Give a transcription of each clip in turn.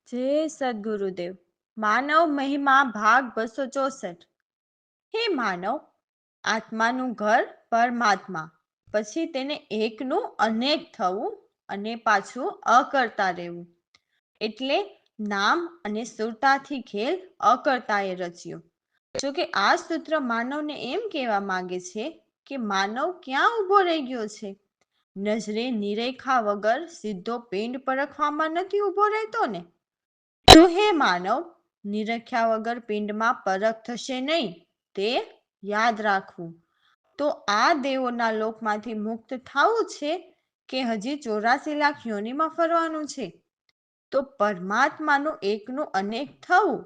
जय सद्गुरुदेव। मानव महिमा भाग 264। હે માનવ, આત્માનું ઘર પરમાત્મા, પછી તેને એકનું અનેક થવું અને પાછું અકર્તા રહેવું, એટલે નામ અને સુરતાથી ખેલ અકર્તાએ રચ્યો. જોકે આ સૂત્ર માનવને એમ કહેવા માંગે છે કે માનવ ક્યાં ઊભો રહી ગયો છે. નજરે નિરેખા વગર સીધો પિંડ પરખવામાં નથી ઊભો રહેતો ને. તો હે માનવ, નિરખ્યા વગર પિંડમાં પરખ થશે નહીં, તે યાદ રાખવું. તો આ દેવોના લોકમાંથી મુક્ત થવું છે કે હજી 84 લાખ યોનિમાં ફરવાનું છે? તો પરમાત્માનું એકનું અનેક થવું,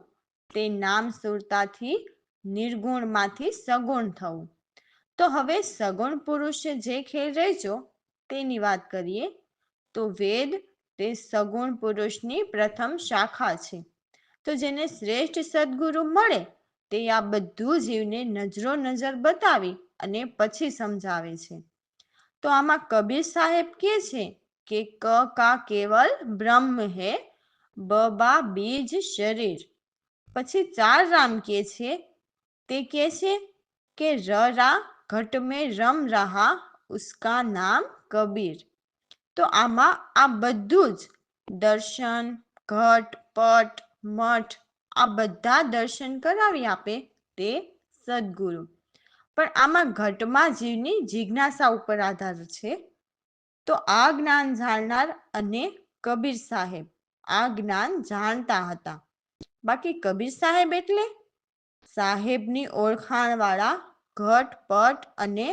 તે નામ સુરતાથી નિર્ગુણમાંથી સગુણ થવું. તો હવે સગુણ પુરુષે જે ખેલ રચ્યો તેની વાત કરીએ. તો વેદ તે સગુણ પુરુષની પ્રથમ શાખા છે. તો જેને શ્રેષ્ઠ સદગુરુ મળે તે આ બધું જીવને નજરો નજર બતાવી અને પછી સમજાવે છે. તો આમાં કબીર સાહેબ કહે છે કે ક કા કેવલ બ્રહ્મ હે, બા બીજ શરીર. પછી 4 રામ કહે છે, તે કહે છે કે રા ઘટ મેં રમ રહા, ઉસકા નામ કબીર. તો આમાં આ બધું જ દર્શન, ઘટ, પટ, મઠ, આ બધા દર્શન કરાવી આપે તે સદગુરુ. પણ આમાં ઘટમાં જીવની જિજ્ઞાસા ઉપર આધાર છે. તો આ જ્ઞાન જાણનાર અને કબીર સાહેબ આ જ્ઞાન જાણતા હતા. બાકી કબીર સાહેબ એટલે સાહેબની ઓળખાણવાળા, ઘટ, પટ અને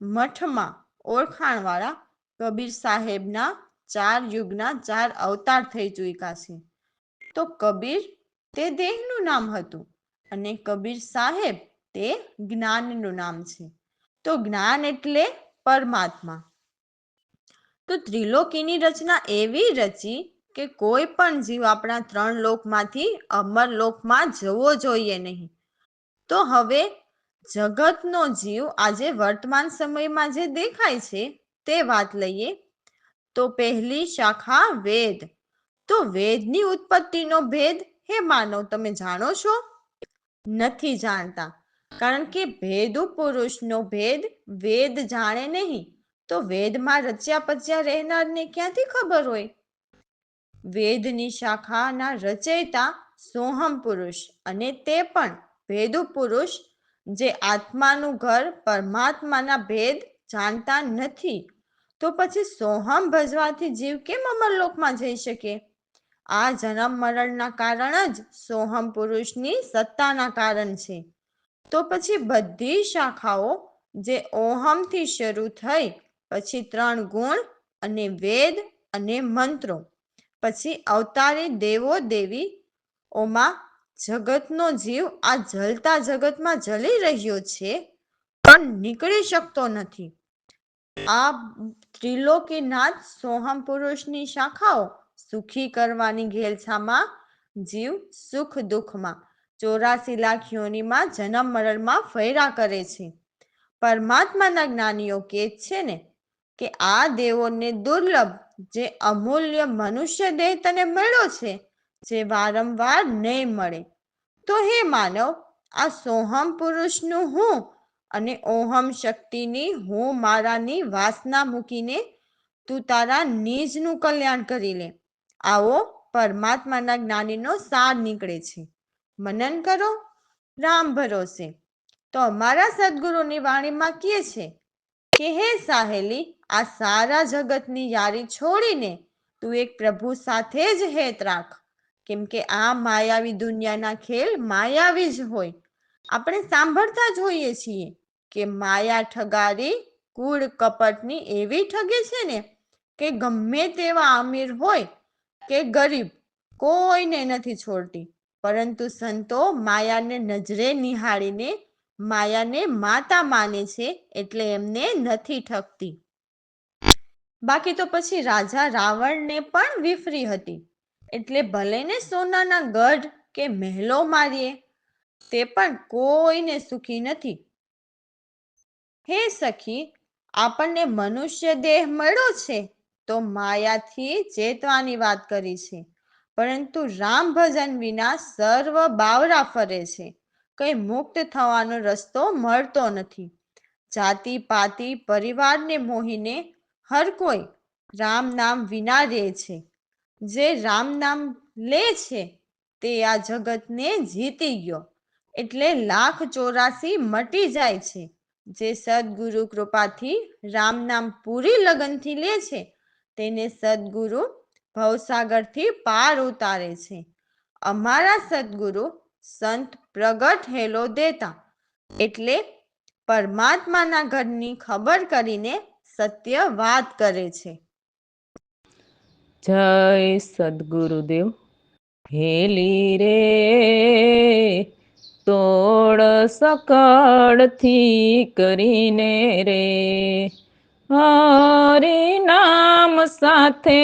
મઠમાં ઓળખાણવાળા કબીર સાહેબના 4 યુગના 4 અવતાર થઈ ચૂક્યા છે. તો કબીર તે દેહનું નામ હતું અને કબીર સાહેબ તે જ્ઞાનનું નામ છે. તો જ્ઞાન એટલે પરમાત્મા. તો ત્રિલોકીની રચના એવી રચી કે કોઈ પણ જીવ આપણા 3 લોકમાંથી અમર લોકમાં જવો જોઈએ નહીં. તો હવે જગતનો જીવ આજે વર્તમાન સમયમાં જે દેખાય છે તે વાત લઈએ. તો પહેલી શાખા વેદ. તો વેદની ઉત્પત્તિનો ભેદ હે માનવ તમે જાણો છો? નથી જાણતા, કારણ કે ભેદુ પુરુષનો ભેદ વેદ જાણે નહીં, તો વેદમાં રચ્યા પચ્યા રહેનારને ક્યાંથી ખબર હોય? વેદની શાખાના રચયિતા સોહમ પુરુષ, અને તે પણ ભેદુ પુરુષ જે આત્માનું ઘર પરમાત્માના ભેદ જાણતા નથી. તો પછી સોહમ ભજવાથી જીવ કેમ અમરલોકમાં જઈ શકે? આ જન્મ મરણના કારણ જ સોહમ પુરુષની સત્તાના કારણ છે. તો પછી બધી શાખાઓ જે ઓહમથી શરૂ થઈ, પછી 3 ગુણ અને વેદ અને મંત્રો, પછી અવતારી દેવો દેવી ઓમાં જગતનો જીવ આ જલતા જગતમાં જલી રહ્યો છે પણ નીકળી શકતો નથી. આ ત્રિલોકીનાથ સોહમ પુરુષની શાખાઓ સુખી કરવાની ઘેલછામાં જીવ સુખ દુઃખમાં 84 લાખ યોનિમાં જન્મ મરણમાં ફર્યા કરે છે. પરમાત્માના જ્ઞાનીઓ કહે છે ને કે આ દેવોને દુર્લભ જે અમૂલ્ય મનુષ્ય દેહ તને મળ્યો છે, જે વારંવાર નહીં મળે. તો હે માનવ, આ સોહમ પુરુષનું હું અને ઓહમ શક્તિની હું મારાની વાસના મૂકીને તું તારા નિજનું કલ્યાણ કરી લે. આવો પરમાત્માના જ્ઞાનીનો સાર નીકળે છે. મનન કરો રામ ભરોસે. તો અમારા સદગુરુની વાણીમાં કહે છે કે હે સાહેલી, આ સારા જગતની યારી છોડીને તું એક પ્રભુ સાથે જ હેત રાખ. કેમ કે આ માયાવી દુનિયાના ખેલ માયાવી જ હોય. આપણે સાંભળતા જ હોઈએ છીએ કે માયા ઠગારી કૂડ કપટની એવી ઠગે છે ને કે ગમે તેવા અમીર હોય કે ગરીબ કોઈને નથી છોડતી. પરંતુ સંતો માયાને નજરે નિહાળીને માયાને માતા માને છે, એટલે એમને નથી ઠગતી. બાકી તો પછી રાજા રાવણને પણ વિફરી હતી, એટલે ભલે ને સોનાના ગઢ કે મહેલો મારીએ, તે પણ કોઈને સુખી નથી. હે સખી, આપણને મનુષ્ય દેહ મળ્યો છે તો માયાથી ચેતવાની વાત કરી છે. પરંતુ રામ ભજન વિના સર્વ બાવરા ફરે છે. કઈ મુક્ત થવાનો રસ્તો મળતો નથી. જાતિ પાતિ પરિવારને મોહીને હર કોઈ રામ નામ વિના રહે છે. જે રામ નામ લે છે તે આ જગતને જીતી ગયો. એટલે 1,84 મટી જાય છે. જે સદગુરુ કૃપાથી રામ નામ પૂરી લગનથી લે છે તેને સદગુરુ ભવસાગરથી પાર ઉતારે છે. અમારા સદગુરુ સંત પ્રગટ હેલો દેતા એટલે પરમાત્માના ઘરની ખબર કરીને સત્ય વાત કરે છે. જય સદગુરુદેવ. હેલી રે તોડ સકળથી કરીને રે હરિ નામ સાથે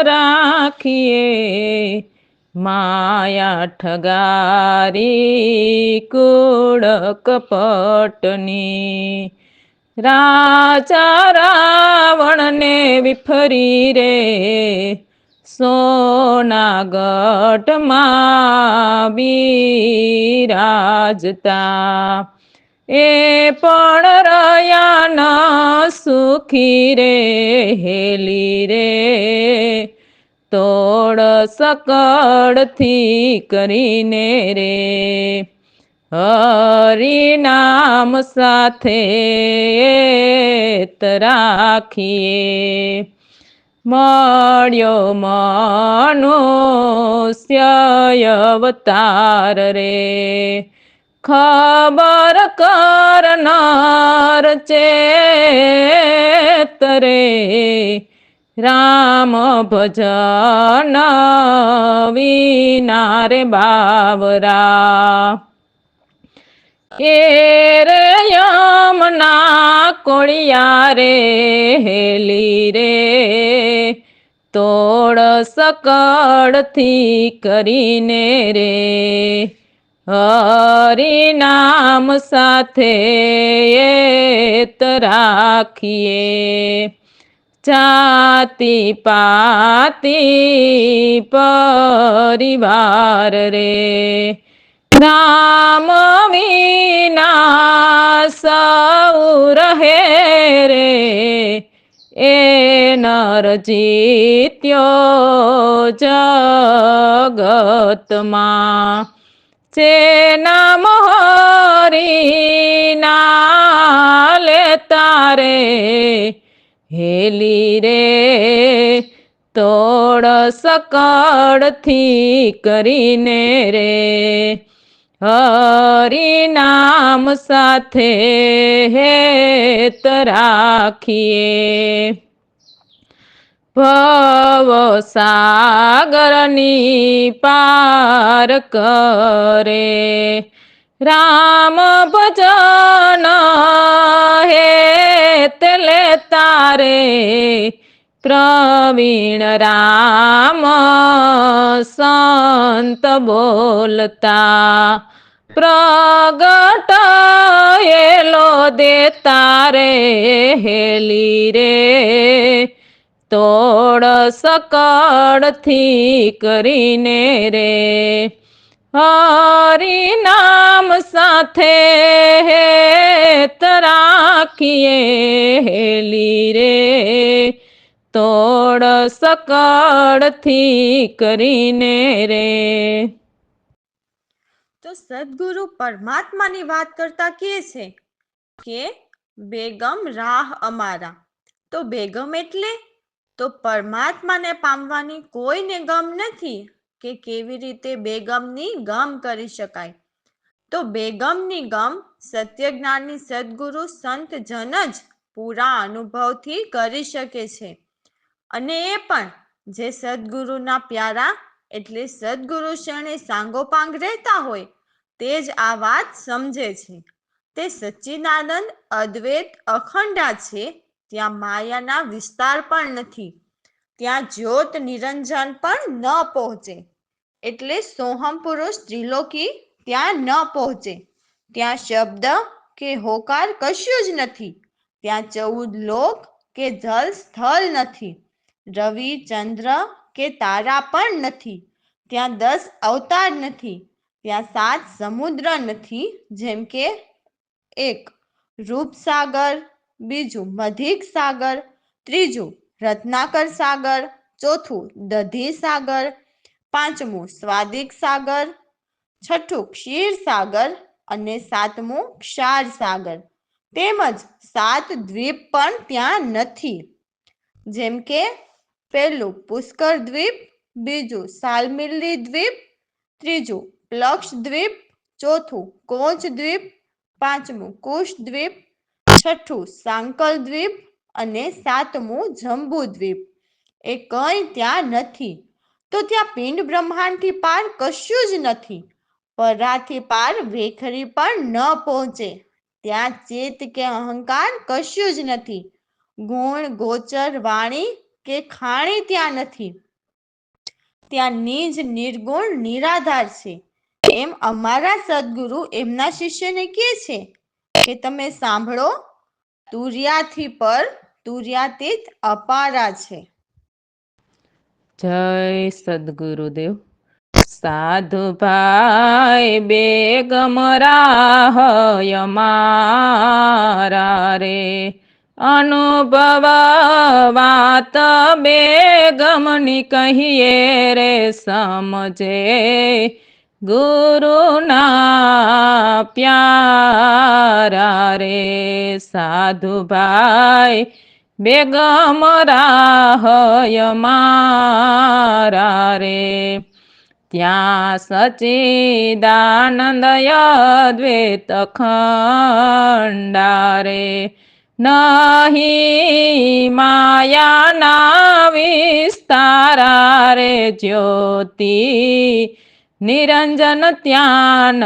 રાખીએ માયા ઠગારી કુળ કપટની રાજા રાવણને વિફરી રે સોનાગઢમાં બિરાજતા એ પણ રહ્યા ન સુખી રે હેલી રે તોડ સકળથી કરીને રે હરિ નામ સાથે રાખીએ મળ્યો મનુષ્ય અવતાર રે ખબર કરનાર ચેતરે રામ ભજન વિના રે બાવરા એ રે યમના કોળિયા રે હેલી રે તોડ સકળથી કરીને રે હરિ નામ સાથે રાખીએ જાતિ પાતિ પરિવાર રે રામ વિના સૌ રહે રે એ નર જીત્યો જગતમાં જે નામ હરિ ના લેતા રે હેલી રે તોડ સકળથી કરીને રે હરિ નામ સાથે રાખીએ ભવ સાગરની પાર કરે રામ ભજન હે લેતા રે પ્રવીણ રામ સંત બોલતા પ્રગટ એલો દેતા રે હેલી રે તોડ સકળથી કરીને રે હરિ નામ સાથે રાખીએ હેલી રે તોડ સકળથી કરીને રે. તો સદગુરુ પરમાત્માની વાત કરતા કહે છે કે બેગમ રાહ અમારા. તો બેગમ એટલે તો પરમાત્માને પામવાની કોઈને ગમ નથી કે કેવી રીતે બેગમની ગમ કરી શકાય. તો બેગમની ગમ સત્યજ્ઞાની સદગુરુ સંત જન જ પૂરા અનુભવથી કરી શકે છે. અને એ પણ જે સદગુરુના પ્યારા એટલે સદગુરુ શરણે સાંગોપાંગ રહેતા હોય તે જ આ વાત સમજે છે. તે સચ્ચિદાનંદ અદ્વૈત અખંડા છે. ત્યાં માયાના વિસ્તાર પણ નથી. ત્યાં જ્યોત નિરંજન પણ ન પહોંચે. એટલે સોહમ પુરુષ ત્રિલોકી ત્યાં ન પહોંચે. ત્યાં શબ્દ કે હોકાર કશું જ નથી. ત્યાં 14 લોક કે જલ સ્થળ નથી. રવિ ચંદ્ર કે તારા પણ નથી, ત્યાં 10 અવતાર નથી, ત્યાં 7 સમુદ્ર નથી, જેમ કે 1 રૂપસાગર, બીજું મધિક સાગર, ત્રીજું રત્નાકર સાગર, ચોથું દધી સાગર, પાંચમું સ્વાદિક સાગર, છઠ્ઠું ક્ષીર સાગર અને સાતમું ક્ષાર સાગર. તેમજ 7 દ્વીપ પણ ત્યાં નથી, જેમ કે પહેલું પુષ્કર દ્વીપ, બીજું સાલમિલી દ્વીપ, ત્રીજું પ્લક્ષ દ્વીપ, ચોથું કોચ દ્વીપ, પાંચમું કુશ દ્વીપ, છઠ્ઠું સાંકલ દ્વીપ અને સાતમું જંબુ દ્વીપ. એ કંઈ ત્યાં નથી. તો ત્યાં પિંડ બ્રહ્માંડથી પાર કશું જ નથી. પરાથી પાર વેખરી પણ ન પહોંચે. ત્યાં ચેત કે અહંકાર કશું જ નથી. ગુણ ગોચર વાણી કે ખાણી ત્યાં નથી. ત્યાં નિજ નિર્ગુણ નિરાધાર છે. એમ અમારા સદગુરુ એમના શિષ્યને કહે છે કે તમે સાંભળો, તુર્યાથી પર તુર્યાતીત અપારા છે. જય સદગુરુદેવ. સાધુ ભાઈ બેગમ રાહય મારા રે, અનુભવ વાત બેગમની કહીએ રે સમજે, ગુરુના પ્યારા રે. સાધુ ભાઈ બેગમ રાહય મારા રે, ત્યાં સચિદાનંદ અદ્વૈત ખંડારે, નહીં માયાના વિસ્તારા રે, જ્યોતિ નિરંજન ત્યાં ન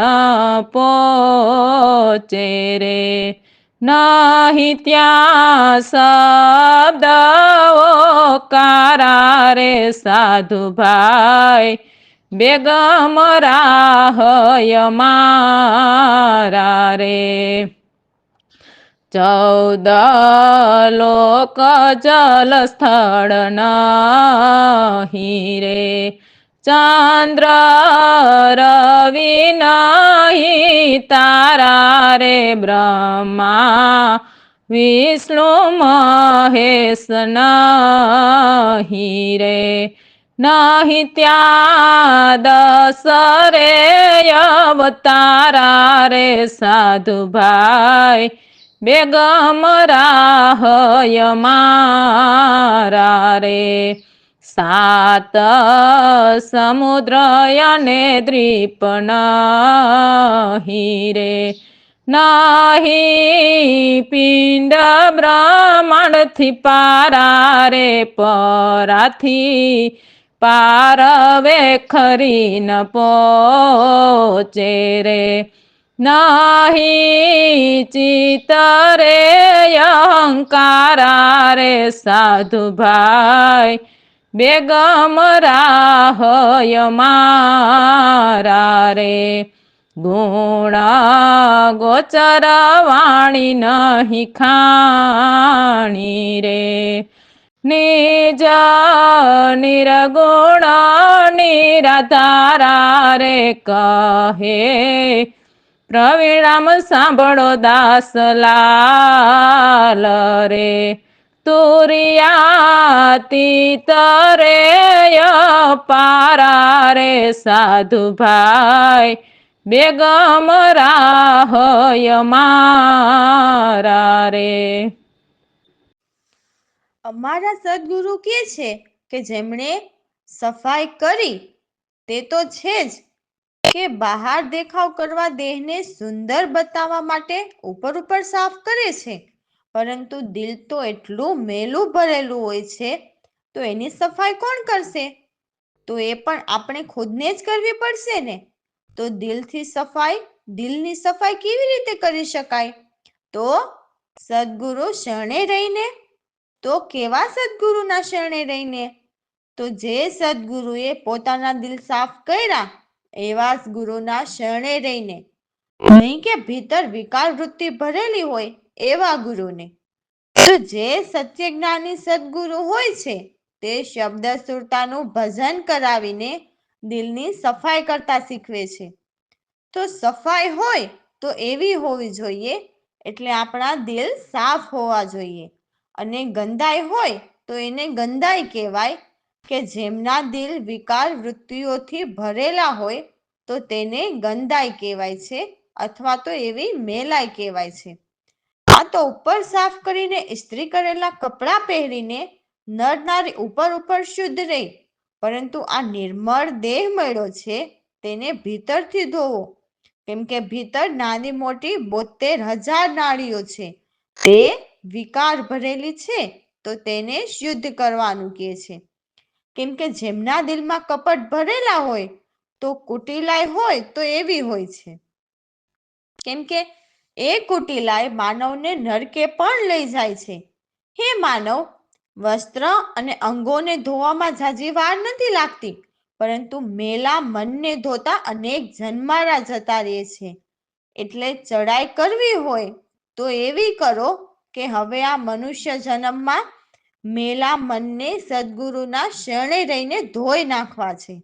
પહોંચે રે, નહીં ત્યાં શબ્દ ઓકારા રે. સાધુ ભાઈ બેગમ રાહય મારા રે, 14 લોક જલ સ્થળ નહીં રે, ચંદ્ર રવિ નહીં તારા રે, બ્રહ્મા વિષ્ણુ મહેશ નહીં રે, નહીં ત્યાં 10 રે અવતારા રે. સાધુ ભાઈ બેગમ રાહય મારા રે, 7 સમુદ્ર અને દ્વીપ નહીં રે, નહીં પિંડ બ્રહ્માંડથી પારા રે, પરાથી પાર વેખરી ન પહોંચે રે, નહીં ચિત રે અહંકારા રે. સાધુ ભાઈ બેગમ રાહય મારા રે, ગુણ ગોચર વાણી નહીં ખાણી રે, નિજ નિર્ગુણ નિરાધારા રે. કહે પ્રવીણામ સાંભળો દાસલાલ રે, તુર્યાતીત રે અપારા રે. સાધુ ભાઈ બેગમ રાહય મારા રે. અમારા સદગુરુ કહે છે કે જેમણે સફાઈ કરી તે તો છે જ, કે બહાર દેખાવ કરવા દેહને સુંદર બતાવવા માટે ઉપર સાફ કરે છે, પરંતુ દિલ તો એટલું મેલું ભરેલું હોય છે, તો એની સફાઈ કોણ કરશે? તો એ પણ આપણે ખુદને જ કરવી પડશે ને. તો દિલની સફાઈ કેવી રીતે કરી શકાય? તો સદગુરુ શરણે રહીને. તો કેવા સદગુરુના શરણે રહીને? તો જે સદગુરુએ પોતાના દિલ સાફ કર્યા એવા ગુરુના શરણે રહીને, નહીં કે ભીતર વિકાર વૃત્તિ ભરેલી હોય એવા ગુરુને. તો જે સત્ય જ્ઞાની સદગુરુ હોય છે તે શબ્દ સુરતાનું ભજન કરાવીને દિલની સફાઈ કરતા શીખવે છે. તો સફાઈ હોય તો એવી હોવી જોઈએ, એટલે આપણા દિલ સાફ હોવા જોઈએ. અને ગંદાઈ હોય તો એને ગંદાઈ કહેવાય, કે જેમના દિલ વિકાર વૃત્તિઓથી ભરેલા હોય તો તેને ગંદાઈ કહેવાય છે, અથવા તો એવી મેલાઈ કહેવાય છે. આ તો ઉપર સાફ કરીને ઇસ્ત્રી કરેલા કપડાં પહેરીને નર નારી ઉપર ઉપર શુદ્ધ રહી, પરંતુ આ નિર્મળ દેહ મળ્યો છે તેને ભીતરથી ધોવો, કેમ કે ભીતર નાની મોટી 72,000 નાડીઓ છે, તે વિકાર ભરેલી છે, તો તેને શુદ્ધ કરવાનું કહે છે. કેમ કે જેમના દિલમાં કપટ ભરેલા હોય તો કુટિલાઈ હોય તો એવી હોય છે. કેમ કે એ કુટિલાઈ માનવને નરકે પણ લઈ જાય છે. હે માનવ, વસ્ત્ર અને અંગોને ધોવામાં ઝાઝી વાર નથી લાગતી, પરંતુ મેલા મનને ધોતા અનેક જન્મારા જતા રહે છે. એટલે ચડાઈ કરવી હોય તો એવી કરો કે હવે આ મનુષ્ય જન્મમાં મેલા મનને સદગુરુના શરણે રહીને ધોઈ નાખવા છે.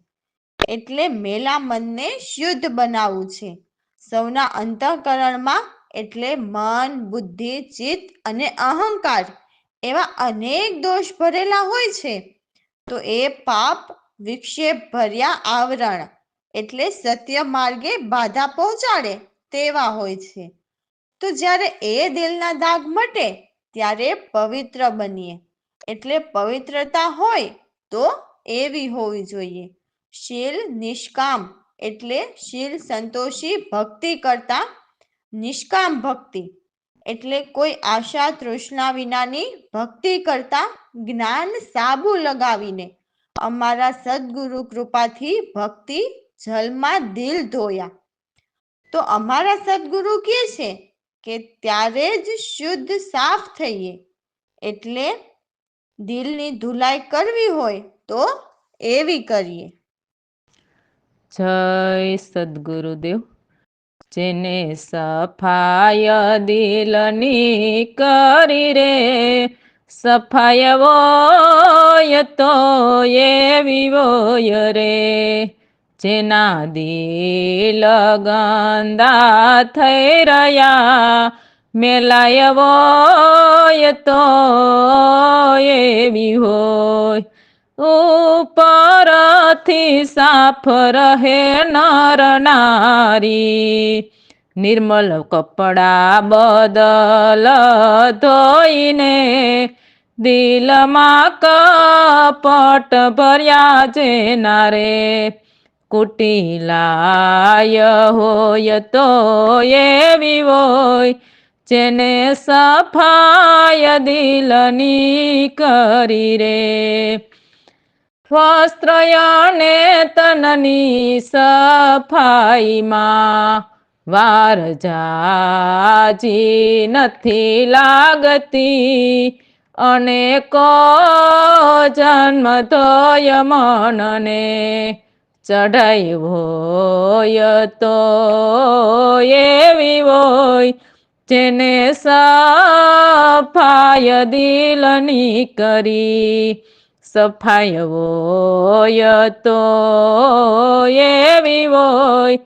એટલે મેલા મનને શુદ્ધ બનાવવું છે. સૌના અંતઃકરણમાં એટલે મન, બુદ્ધિ, ચિત્ત અને અહંકાર એવા અનેક દોષ ભરેલા હોય છે. તો એ પાપ વિક્ષેપ ભર્યા આવરણ, એટલે સત્ય માર્ગે બાધા પહોંચાડે તેવા હોય છે. તો જ્યારે એ દિલના દાગ મટે ત્યારે પવિત્ર બનીએ. એટલે પવિત્રતા હોય તો એવી હોવી જોઈએ. શીલ નિષ્કામ, એટલે શીલ સંતોષી ભક્તિ કરતા નિષ્કામ ભક્તિ, એટલે કોઈ આશા તૃષ્ણા વિનાની ભક્તિ કરતા જ્ઞાન સાબુ લગાવીને અમારા સદગુરુ કૃપાથી ભક્તિ જલમાં દિલ ધોયા. તો અમારા સદગુરુ કહે છે કે ત્યારે જ શુદ્ધ સાફ થઈએ. એટલે દિલની ધુલાઈ કરવી હોય તો એવી કરીએ. જય સદગુરુદેવ. જેને સફાય દિલની કરી રે, સફાય વોય તો એવી વોય રે. જેના દિલ ગંદા થઈ રહ્યા, મેલાય વોય તો એવી હોય. ઉપરથી સાફ રહે નર નારી, નિર્મલ કપડા બદલ ધોઈને, દિલમાં કપટ ભર્યા જેના રે. કુટિલાય હોય તો એવી હોય, જેને સફાય દિલની કરી રે. વસ્ત્ર અને તનની સફાઈમાં વાર ઝાઝી નથી લાગતી, અનેકો જન્મ ધોય મનને, ચઢાઈ હોય તો એવી હોય, જેને સફાય દિલની કરી. સફાઈ વોય તો એવી હોય,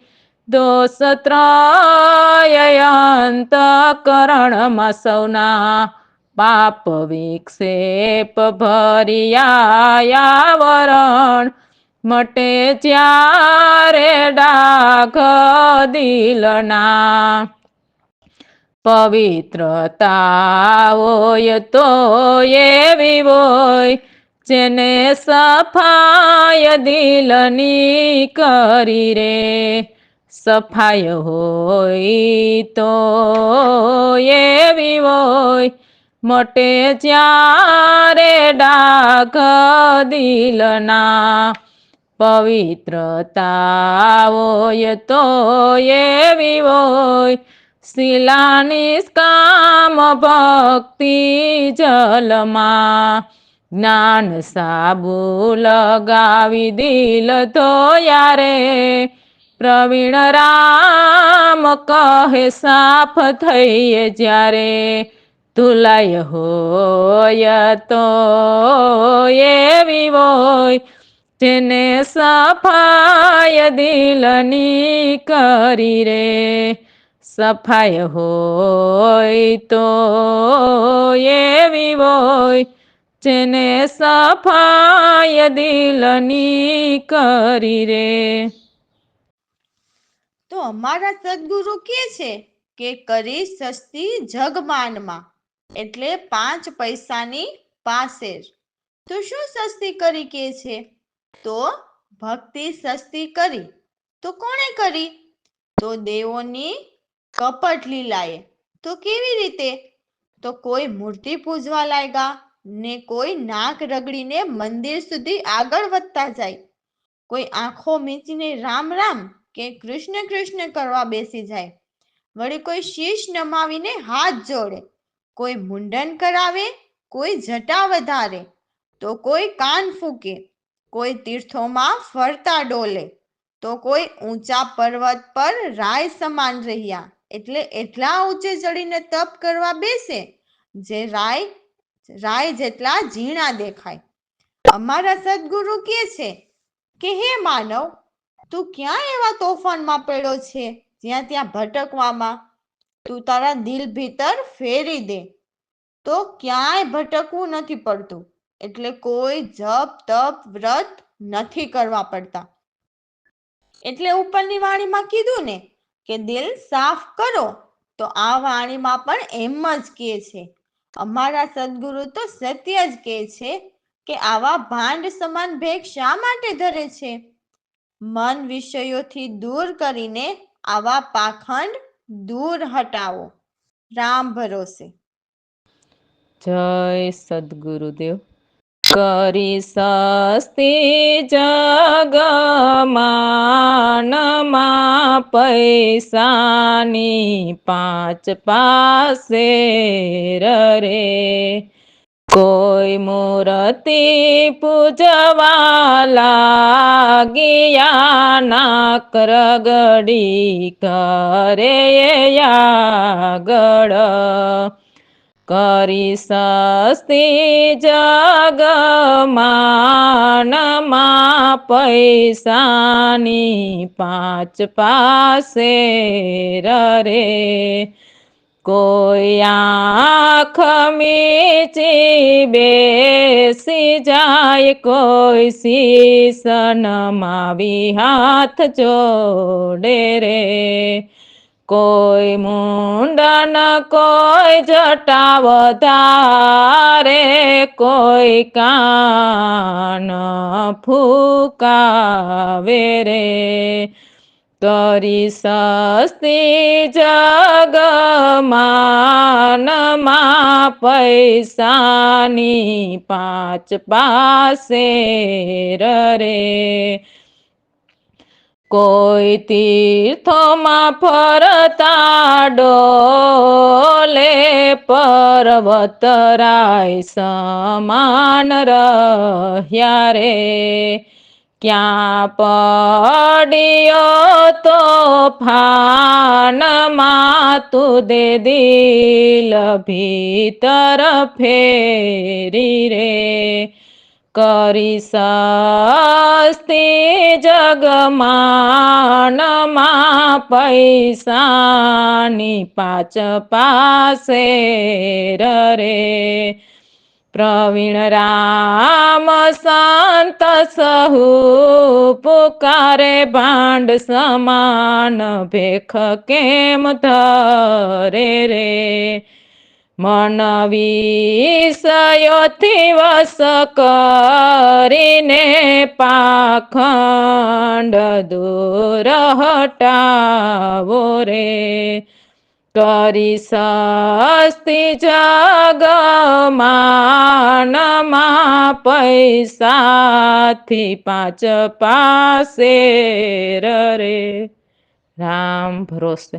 દોષ ત્રય અંતઃકરણમાં સૌના, પાપ વિક્ષેપ ભર્યા આવરણ, મટે જ્યારે ડાઘ દિલના. પવિત્રતા હોય તો એવી હોય, જેને સફાય દિલની કરી રે. સફાઈ હોય તો એવી હોય, મટે જ્યારે ડાઘ દિલના. પવિત્રતા હોય તો એવી હોય, શીલા નિષ્કામ ભક્તિ જલમાં. જ્ઞાન સાબુ લગાવી દિલ ધોયા રે, પ્રવીણ રામ કહે સાફ થઈએ જ્યારે, ધુલાય હોય તો એવી હોય જેને સફાય દિલની કરી રે, સફાય હોય તો એવી હોય જેને સફાય દિલની કરી રે. તો અમારા સદગુરુ કહે છે કે કરી સસ્તી જગમાનમાં, એટલે 5 પૈસાની પાસેર. તો શું સસ્તી કરી કે છે? તો ભક્તિ સસ્તી કરી. તો કોણે કરી? તો દેવોની કપટ લીલાએ. તો કેવી રીતે? તો કોઈ મૂર્તિ પૂજવા લાગ્યા ને કોઈ નાક રગડીને મંદિર સુધી આગળ વધતા જાય, કોઈ આંખો મીચીને રામ રામ કે કૃષ્ણ કૃષ્ણ કરવા બેસી જાય, વળી કોઈ શીશ નમાવીને હાથ જોડે, કોઈ મુંડન કરાવે, કોઈ જટા વધારે, તો કોઈ કાન ફૂકે, કોઈ તીર્થોમાં ફરતા ડોલે, તો કોઈ ઊંચા પર્વત પર રાય સમાન રહ્યા, એટલે એટલા ઊંચે ચડીને તપ કરવા બેસે જે રાય જેટલા ઝીણા દેખાય. અમારા સદગુરુ કહે છે કે હે માનવ, તું ક્યાં એવા તોફાનમાં પડ્યો છે જ્યાં ત્યાં ભટકવામાં? તું તારા દિલ ભીતર ફેરી દે તો ક્યાંય ભટકવું નથી પડતું. એટલે કોઈ જપ તપ વ્રત નથી કરવા પડતા. એટલે ઉપરની વાણીમાં કીધું ને કે દિલ સાફ કરો, તો આ વાણીમાં પણ એમ જ કહે છે. અમારા સદગુરુ તો સત્ય જ કહે છે કે આવા ભાંડ સમાન ભેગ શા માટે ધરે છે? મન વિષયોથી દૂર કરીને આવા પાખંડ દૂર હટાવો. રામ ભરોસે. જય સદગુરુદેવ. કરી સસ્તી જગમાનમાં પૈસાની 5 પાસેર રે, કોઈ મૂર્તિ પૂજવા લાગિયા નાક રગડી કરે આગળ, કરી સસ્તી જગમાનમાં પૈસાની 5 પાસેર રે, કોઈ આંખ મીચી બેસી જાય, કોઈ શીશ નમાવી હાથ જોડે રે, કોઈ મુંડન કોઈ જટા વધારે, કોઈ કાન ફૂકાવે રે, કરી સસ્તી જગમાનમાં પૈસાની 5 પાસેર રે, કોઈ તીર્થોમાં ફરતા ડોલે, પર્વત રાય સમાન રહ્યા રે, ક્યાં પડ્યો તોફાનમાં તું દે દિલ ભીતર ફેરી રે, કરી સસ્તી જગમાનમાં પૈસાની 5 પાસેર રે, પ્રવીણ રામ સંત સહુ પુકારે, ભાંડ સમાન ભેખ કેમ ધરે રે, મન વિષયોથી વશ કરીને પાખંડ દૂર હટાવો રે, કરી સસ્તી જગમાનમાં પૈસાથી 5 પાસેર રે. રામ ભરોસે.